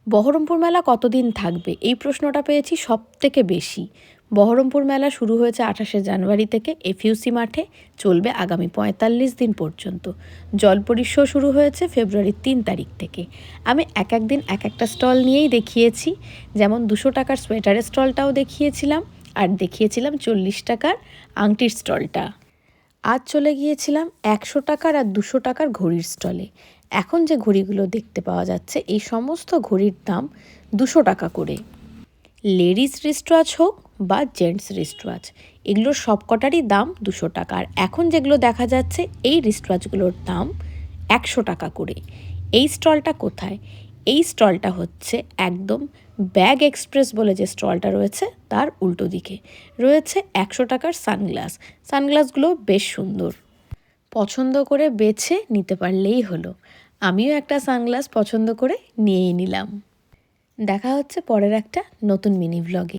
বহরমপুর মেলা কতদিন থাকবে এই প্রশ্নটা পেয়েছি সবথেকে বেশি। বহরমপুর মেলা শুরু হয়েছে 28শে জানুয়ারি থেকে এফইউসি মাঠে, চলবে আগামী 45 দিন পর্যন্ত। জলপরী শো শুরু হয়েছে ফেব্রুয়ারির 3 তারিখ থেকে। আমি এক দিন এক একটা স্টল নিয়েই দেখিয়েছি, যেমন 200 টাকার সোয়েটারের স্টলটাও দেখিয়েছিলাম, আর দেখিয়েছিলাম 40 টাকার আংটির স্টলটা। আজ চলে গিয়েছিলাম 100 টাকার আর 200 টাকার ঘড়ির স্টলে। এখন যে ঘড়িগুলো দেখতে পাওয়া যাচ্ছে এই সমস্ত ঘড়ির দাম 200 টাকা করে। লেডিস রিস্টওয়াচ হোক বা জেন্টস রিস্টওয়াচ, এগুলোর সবকটারই দাম 200 টাকা। আর এখন যেগুলো দেখা যাচ্ছে এই রিস্টওয়াচগুলোর দাম 100 টাকা করে। এই স্টলটা কোথায়? এই স্টলটা হচ্ছে একদম ব্যাগ এক্সপ্রেস বলে যে স্টলটা রয়েছে তার উল্টো দিকে রয়েছে 100 টাকার সানগ্লাস। সানগ্লাসগুলো বেশ সুন্দর, পছন্দ করে বেছে নিতে পারলেই হলো। আমিও একটা সানগ্লাস পছন্দ করে নিয়েই নিলাম। দেখা হচ্ছে পরের একটা নতুন মিনি ভ্লগে।